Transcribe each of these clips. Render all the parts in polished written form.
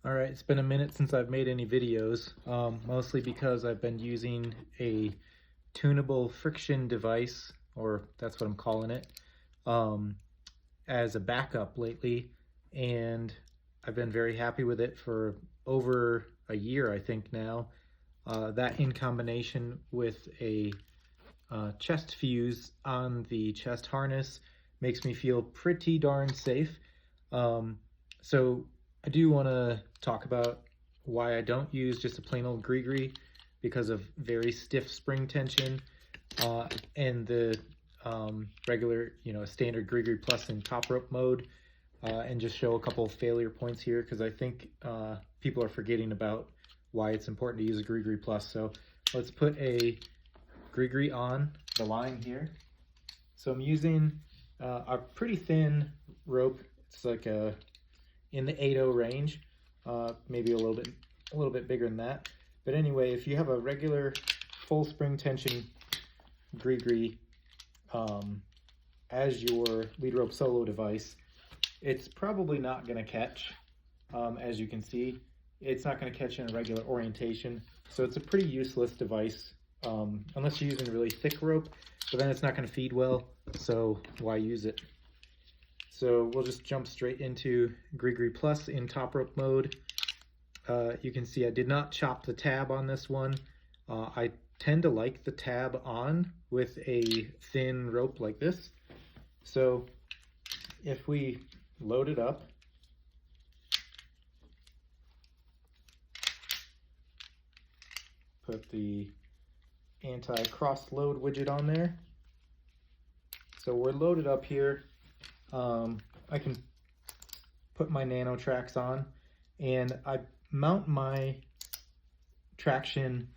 All right, it's been a minute since I've made any videos, mostly because I've been using a tunable friction device, or that's what I'm calling it, um, as a backup lately, and I've been very happy with it for over a year, I think now. That in combination with a chest fuse on the chest harness makes me feel pretty darn safe. So I do want to talk about why I don't use just a plain old Grigri, because of very stiff spring tension, and the regular, standard Grigri Plus in top rope mode, and just show a couple of failure points here, because I think people are forgetting about why it's important to use a Grigri Plus. So let's put a Grigri on the line here. So I'm using a pretty thin rope. It's like in the 8/0 range, maybe a little bit bigger than that. But anyway, if you have a regular full spring tension Grigri as your lead rope solo device, it's probably not going to catch. As you can see, it's not going to catch in a regular orientation, so it's a pretty useless device unless you're using a really thick rope, but then it's not going to feed well, so why use it? So we'll just jump straight into Grigri Plus in top rope mode. You can see I did not chop the tab on this one. I tend to like the tab on with a thin rope like this. So if we load it up, put the anti-cross load widget on there. So we're loaded up here. I can put my nano tracks on, and I mount my traction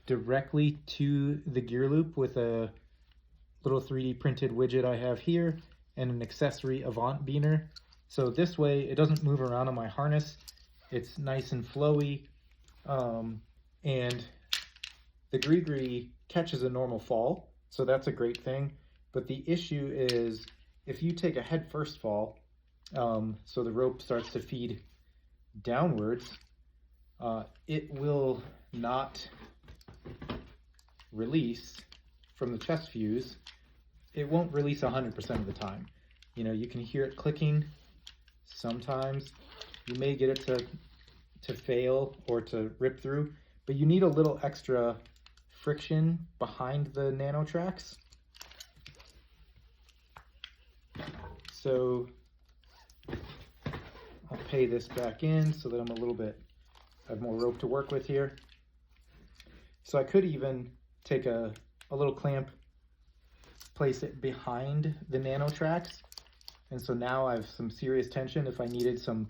directly to the gear loop with a little 3D printed widget I have here and an accessory Avant beaner. So this way it doesn't move around on my harness. It's nice and flowy, and the Grigri catches a normal fall, so that's a great thing. But the issue is if you take a head first fall, so the rope starts to feed downwards, it will not release from the chest fuse. It won't release 100% of the time. You can hear it clicking sometimes. You may get it to fail or to rip through, but you need a little extra friction behind the nano tracks. So I'll pay this back in so that I have more rope to work with here. So I could even take a little clamp, place it behind the nano tracks, and so now I have some serious tension if I needed some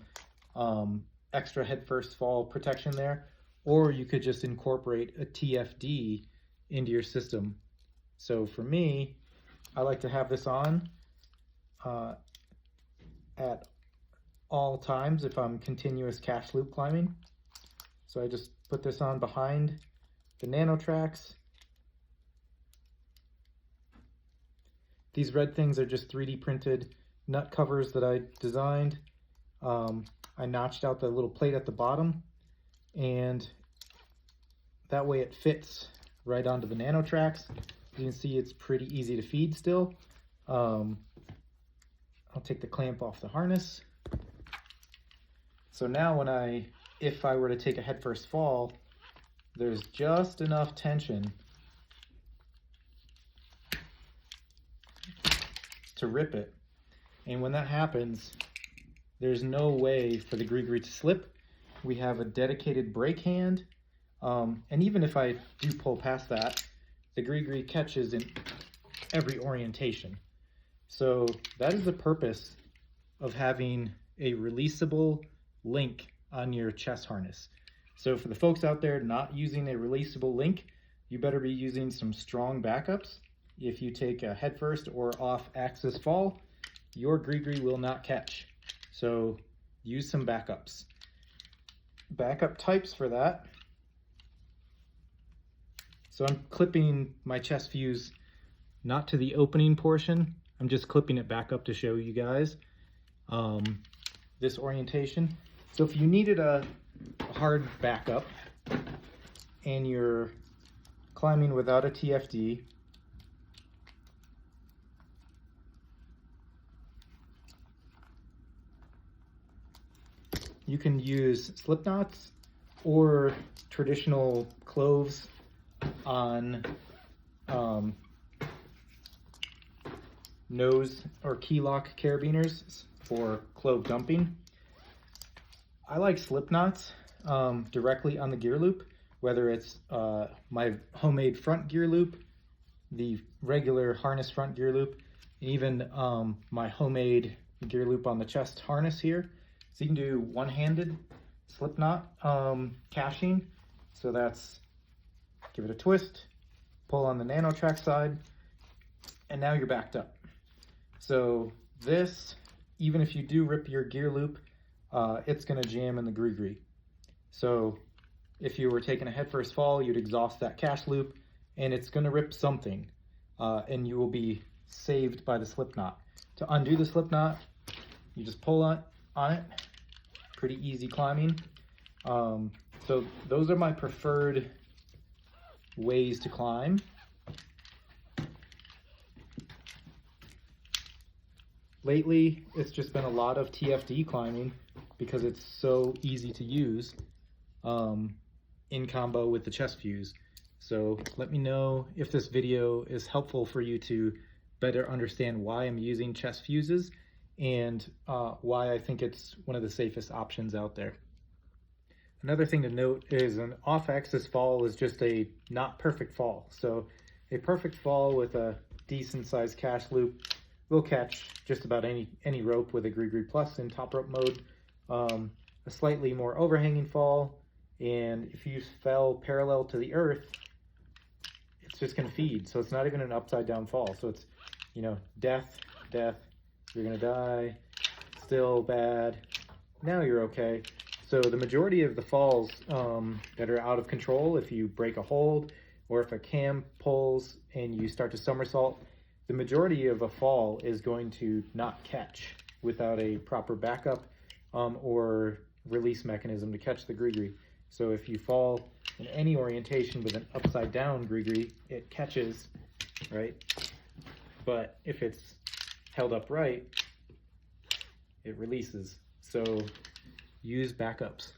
extra head first fall protection there. Or you could just incorporate a TFD into your system. So for me, I like to have this on at all times if I'm continuous cache loop climbing. So I just put this on behind the nano tracks. These red things are just 3D printed nut covers that I designed. I notched out the little plate at the bottom, and that way it fits right onto the nano tracks. You can see it's pretty easy to feed still. I'll take the clamp off the harness. So now if I were to take a head first fall, there's just enough tension to rip it. And when that happens, there's no way for the Grigri to slip. We have a dedicated brake hand. And even if I do pull past that, the Grigri catches in every orientation. So that is the purpose of having a releasable link on your chest harness. So for the folks out there not using a releasable link, you better be using some strong backups. If you take a head first or off axis fall, your Grigri will not catch. So use some backups. Backup types for that. So I'm clipping my chest fuse not to the opening portion. I'm just clipping it back up to show you guys this orientation. So if you needed a hard backup and you're climbing without a TFD, you can use slipknots or traditional cloves on nose or key lock carabiners for clove dumping. I like slipknots directly on the gear loop, whether it's my homemade front gear loop, the regular harness front gear loop, and even my homemade gear loop on the chest harness here. So you can do one-handed slipknot caching. So that's, give it a twist, pull on the nano track side, and now you're backed up. So this, even if you do rip your gear loop, it's gonna jam in the Grigri. So if you were taking a headfirst fall, you'd exhaust that cache loop and it's gonna rip something, and you will be saved by the slipknot. To undo the slipknot, you just pull on it, pretty easy climbing. So those are my preferred ways to climb. Lately, it's just been a lot of TFD climbing because it's so easy to use in combo with the chest fuse. So let me know if this video is helpful for you to better understand why I'm using chest fuses and why I think it's one of the safest options out there. Another thing to note is an off-axis fall is just a not perfect fall. So a perfect fall with a decent sized cache loop will catch just about any rope with a Grigri Plus in top rope mode. A slightly more overhanging fall, and if you fell parallel to the earth, it's just going to feed. So it's not even an upside down fall. So it's, you know, death, death, you're going to die, still bad, now you're okay. So the majority of the falls that are out of control, if you break a hold or if a cam pulls and you start to somersault, the majority of a fall is going to not catch without a proper backup or release mechanism to catch the Grigri. So if you fall in any orientation with an upside down Grigri, it catches, right? But if it's held upright, it releases. So use backups.